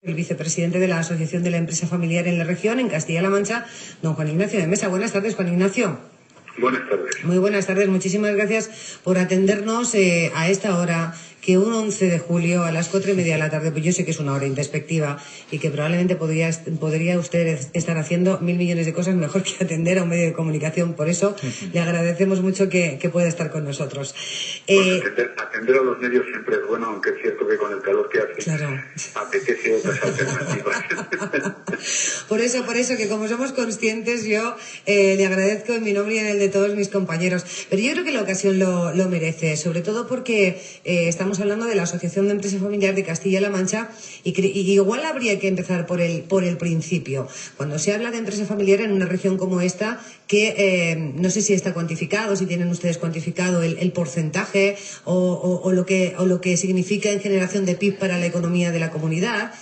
El vicepresidente de la Asociación de la Empresa Familiar en la región, en Castilla-La Mancha, don Juan Ignacio de Mesa. Buenas tardes, Juan Ignacio. Buenas tardes. Muy buenas tardes, muchísimas gracias por atendernos a esta hora, que un 11 de julio a las 4:30 de la tarde, pues yo sé que es una hora introspectiva y que probablemente podría usted estar haciendo 1000 millones de cosas mejor que atender a un medio de comunicación. Por eso le agradecemos mucho que pueda estar con nosotros. Pues atender a los medios siempre es bueno, aunque es cierto que con el calor que hace, claro, apetece otras alternativas. Por eso, que como somos conscientes, yo le agradezco en mi nombre y en el de todos mis compañeros. Pero yo creo que la ocasión lo merece, sobre todo porque estamos hablando de la Asociación de Empresa Familiar de Castilla-La Mancha y igual habría que empezar por el principio. Cuando se habla de empresa familiar en una región como esta, que no sé si está cuantificado, si tienen ustedes cuantificado el porcentaje o lo que significa en generación de PIB para la economía de la comunidad,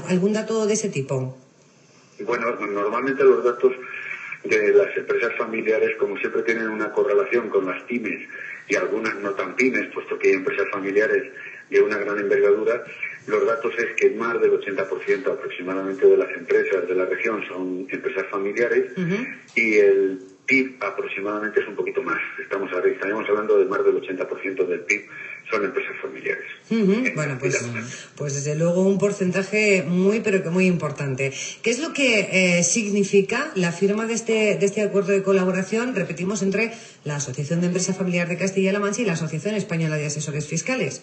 algún dato de ese tipo. Bueno, normalmente los datos de las empresas familiares, como siempre, tienen una correlación con las pymes y algunas no tan pymes, puesto que hay empresas familiares de una gran envergadura. Los datos es que más del 80% aproximadamente de las empresas de la región son empresas familiares y el PIB aproximadamente es un poquito más. Estaríamos hablando de más del 80% del PIB son empresas familiares. Bueno, pues desde luego un porcentaje muy, pero que muy importante. ¿Qué es lo que significa la firma de este acuerdo de colaboración, repetimos, entre la Asociación de Empresa Familiar de Castilla-La Mancha y la Asociación Española de Asesores Fiscales?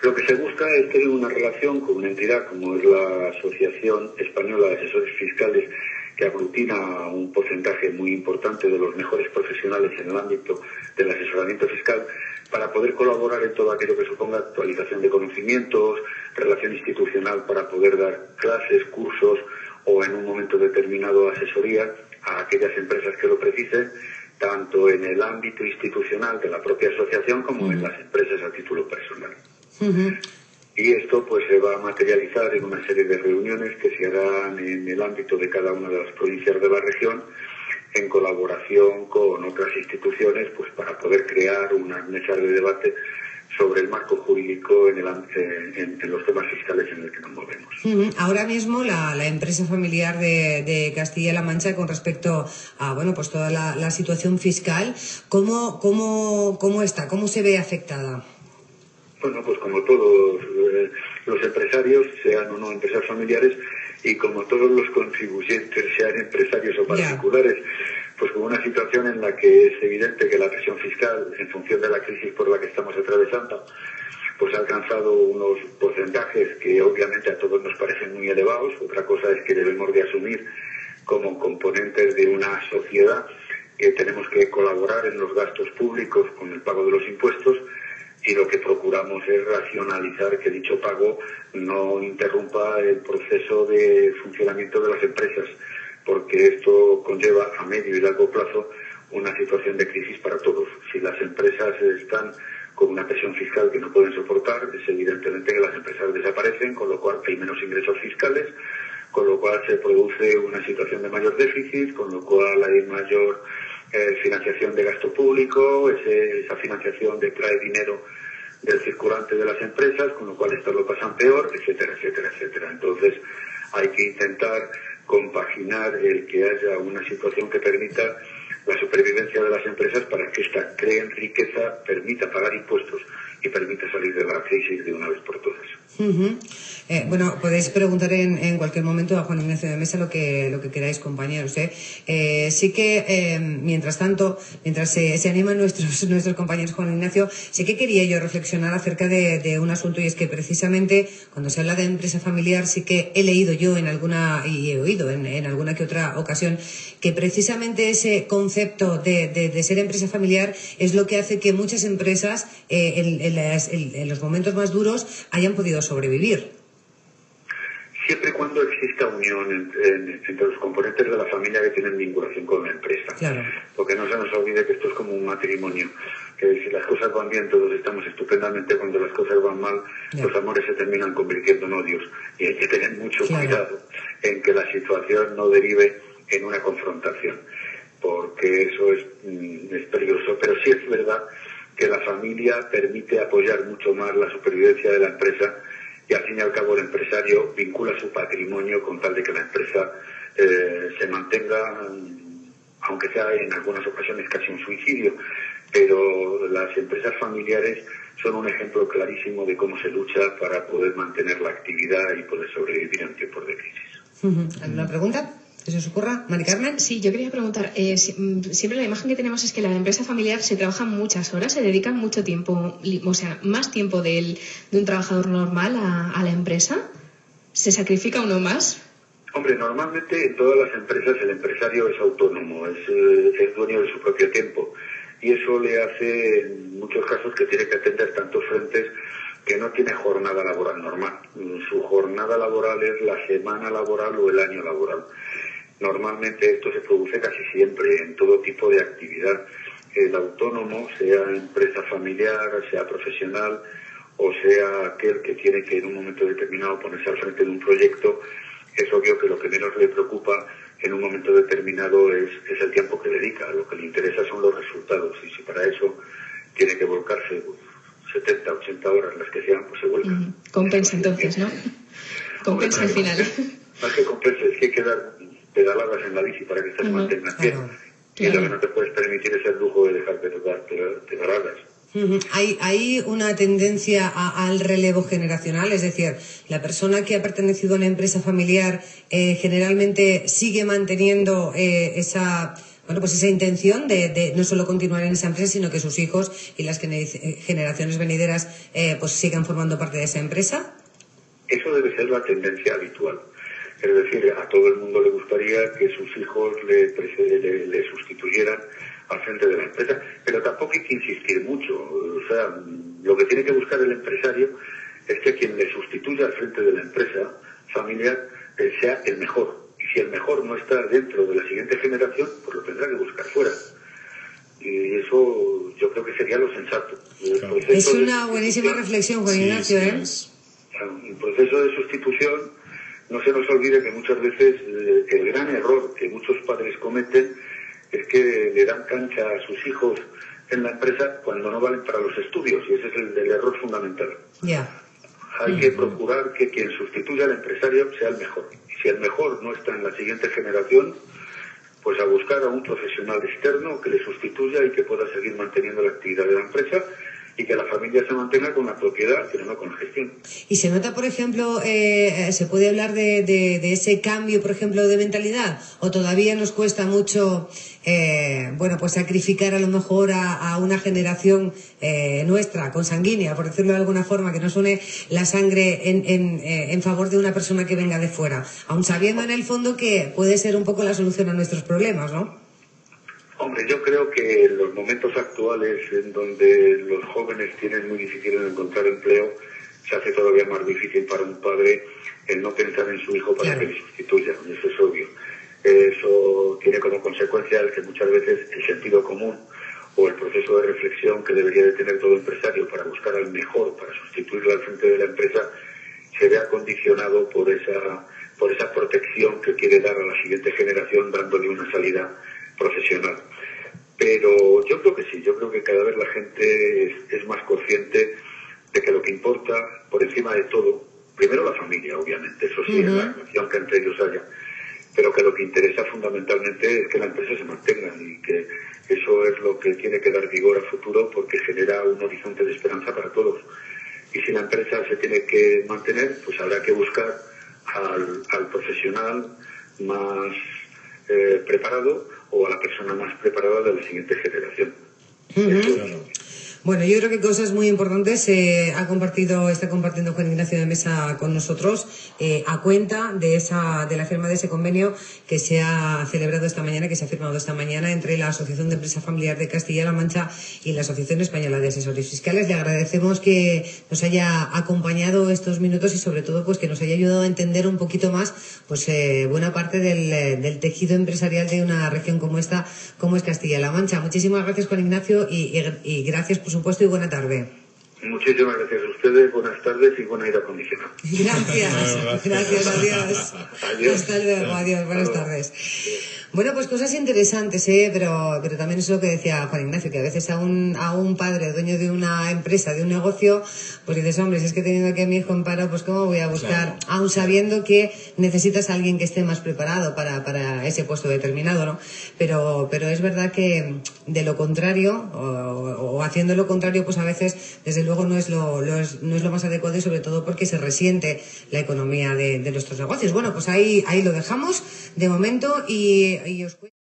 Lo que se busca es tener una relación con una entidad como es la Asociación Española de Asesores Fiscales, que aglutina a un porcentaje muy importante de los mejores profesionales en el ámbito del asesoramiento fiscal, para poder colaborar en todo aquello que suponga actualización de conocimientos, relación institucional para poder dar clases, cursos o en un momento determinado asesoría a aquellas empresas que lo precisen, tanto en el ámbito institucional de la propia asociación como en las empresas a título personal. Y esto pues se va a materializar en una serie de reuniones que se harán en el ámbito de cada una de las provincias de la región, en colaboración con otras instituciones, pues para poder crear unas mesas de debate sobre el marco jurídico en los temas fiscales en el que nos movemos. Ahora mismo la empresa familiar de Castilla-La Mancha, con respecto a pues toda la situación fiscal, ¿cómo está? ¿Cómo se ve afectada? Bueno, pues como todos los empresarios, sean o no empresas familiares, y como todos los contribuyentes, sean empresarios o particulares, pues con una situación en la que es evidente que la presión fiscal, en función de la crisis por la que estamos atravesando, pues ha alcanzado unos porcentajes que obviamente a todos nos parecen muy elevados. Otra cosa es que debemos de asumir como componentes de una sociedad que tenemos que colaborar en los gastos públicos con el pago de los impuestos, y lo que procuramos es racionalizar que dicho pago no interrumpa el proceso de funcionamiento de las empresas, porque esto conlleva a medio y largo plazo una situación de crisis para todos. Si las empresas están con una presión fiscal que no pueden soportar, es evidentemente que las empresas desaparecen, con lo cual hay menos ingresos fiscales, con lo cual se produce una situación de mayor déficit, con lo cual hay mayor financiación de gasto público, esa financiación detrae dinero del circulante de las empresas, con lo cual estas lo pasan peor, etcétera, etcétera, etcétera. Entonces hay que intentar compaginar el que haya una situación que permita la supervivencia de las empresas para que éstas creen riqueza, permita pagar impuestos y permita salir de la crisis de una vez por todas. Podéis preguntar en cualquier momento a Juan Ignacio de Mesa lo que queráis, compañeros. Sí que, mientras tanto, mientras se animan nuestros compañeros, Juan Ignacio, sí que quería yo reflexionar acerca de un asunto, y es que precisamente cuando se habla de empresa familiar, sí que he leído yo y he oído en alguna que otra ocasión que precisamente ese concepto de ser empresa familiar es lo que hace que muchas empresas en los momentos más duros hayan podido sobrevivir. Siempre y cuando exista unión entre los componentes de la familia que tienen vinculación con la empresa. Claro. Porque no se nos olvide que esto es como un matrimonio, que si las cosas van bien todos estamos estupendamente, cuando las cosas van mal los amores se terminan convirtiendo en odios, y hay que tener mucho cuidado en que la situación no derive en una confrontación, porque eso es peligroso. Pero sí es verdad que la familia permite apoyar mucho más la supervivencia de la empresa y al fin y al cabo el empresario vincula su patrimonio con tal de que la empresa se mantenga, aunque sea en algunas ocasiones casi un suicidio, pero las empresas familiares son un ejemplo clarísimo de cómo se lucha para poder mantener la actividad y poder sobrevivir en tiempos de crisis. ¿Alguna pregunta que se os ocurra? Mari Carmen. Sí, yo quería preguntar, siempre la imagen que tenemos es que la empresa familiar se trabaja muchas horas, se dedica mucho tiempo, o sea, más tiempo de un trabajador normal a la empresa. ¿Se sacrifica uno más? Hombre, normalmente en todas las empresas el empresario es autónomo, es dueño de su propio tiempo, y eso le hace en muchos casos que tiene que atender tantos frentes que no tiene jornada laboral normal. Su jornada laboral es la semana laboral o el año laboral. Normalmente esto se produce casi siempre en todo tipo de actividad. El autónomo, sea empresa familiar, sea profesional o sea aquel que tiene que en un momento determinado ponerse al frente de un proyecto, es obvio que lo que menos le preocupa en un momento determinado es el tiempo que dedica. Lo que le interesa son los resultados, y si para eso tiene que volcarse 70, 80 horas, las que sean, pues se vuelca. Compensa entonces, ¿no? Compensa al final. Más que compensa, es que hay que dar pedaladas en la bici para que se mantenga bien. Y lo que no te puedes permitir es el lujo de dejarte de dar pedaladas. Hay una tendencia al relevo generacional, es decir, la persona que ha pertenecido a una empresa familiar generalmente sigue manteniendo esa intención de no solo continuar en esa empresa, sino que sus hijos y las generaciones venideras pues sigan formando parte de esa empresa. Eso debe ser la tendencia habitual. Es decir, a todo el mundo le gustaría que sus hijos le sustituyeran al frente de la empresa, pero tampoco hay que insistir mucho. O sea, lo que tiene que buscar el empresario es que quien le sustituya al frente de la empresa familiar sea el mejor. Y si el mejor no está dentro de la siguiente generación, pues lo tendrá que buscar fuera. Y eso yo creo que sería lo sensato. Claro. Es una buenísima reflexión, Juan Ignacio. El proceso de sustitución, no se nos olvide que muchas veces el gran error que muchos padres cometen es que le dan cancha a sus hijos en la empresa cuando no valen para los estudios, y ese es el error fundamental. Hay que procurar que quien sustituya al empresario sea el mejor. Y si el mejor no está en la siguiente generación, pues a buscar a un profesional externo que le sustituya y que pueda seguir manteniendo la actividad de la empresa y que la familia se mantenga con la propiedad, pero no con la gestión. ¿Y se nota, por ejemplo, se puede hablar de ese cambio, por ejemplo, de mentalidad? ¿O todavía nos cuesta mucho, sacrificar a lo mejor a una generación nuestra, consanguínea, por decirlo de alguna forma, que nos une la sangre en favor de una persona que venga de fuera? Aun sabiendo en el fondo que puede ser un poco la solución a nuestros problemas, ¿no? Hombre, yo creo que en los momentos actuales en donde los jóvenes tienen muy difícil encontrar empleo, se hace todavía más difícil para un padre el no pensar en su hijo para que le sustituya, eso es obvio. Eso tiene como consecuencia el que muchas veces el sentido común o el proceso de reflexión que debería de tener todo empresario para buscar al mejor, para sustituirlo al frente de la empresa, se vea condicionado por esa protección que quiere dar a la siguiente generación dándole una salida profesional. Pero yo creo que sí, yo creo que cada vez la gente es más consciente de que lo que importa por encima de todo, primero la familia, obviamente, eso sí, la relación que entre ellos haya, pero que lo que interesa fundamentalmente es que la empresa se mantenga, y que eso es lo que tiene que dar vigor a futuro, porque genera un horizonte de esperanza para todos. Y si la empresa se tiene que mantener, pues habrá que buscar al profesional más preparado o a la persona más preparada de la siguiente generación. Bueno, yo creo que cosas muy importantes está compartiendo Juan Ignacio de Mesa con nosotros a cuenta de la firma de ese convenio que se ha celebrado esta mañana, que se ha firmado esta mañana entre la Asociación de Empresa Familiar de Castilla-La Mancha y la Asociación Española de Asesores Fiscales. Le agradecemos que nos haya acompañado estos minutos y sobre todo pues que nos haya ayudado a entender un poquito más buena parte del tejido empresarial de una región como esta, como es Castilla-La Mancha. Muchísimas gracias, Juan Ignacio, y gracias por supuesto, y buena tarde. Muchísimas gracias a ustedes, buenas tardes y buen aire acondicionado. Gracias, adiós. Hasta luego, adiós, buenas tardes. Bueno, pues cosas interesantes, pero también es lo que decía Juan Ignacio, que a veces a un padre dueño de una empresa, de un negocio, pues dices, hombre, si es que teniendo aquí a mi hijo en paro, pues cómo voy a buscar, claro, aún sabiendo que necesitas a alguien que esté más preparado para ese puesto determinado, ¿no? Pero es verdad que de lo contrario, o haciendo lo contrario, pues a veces, desde luego, no es lo más adecuado, y sobre todo porque se resiente la economía de nuestros negocios. Bueno, pues ahí lo dejamos de momento y os cuento.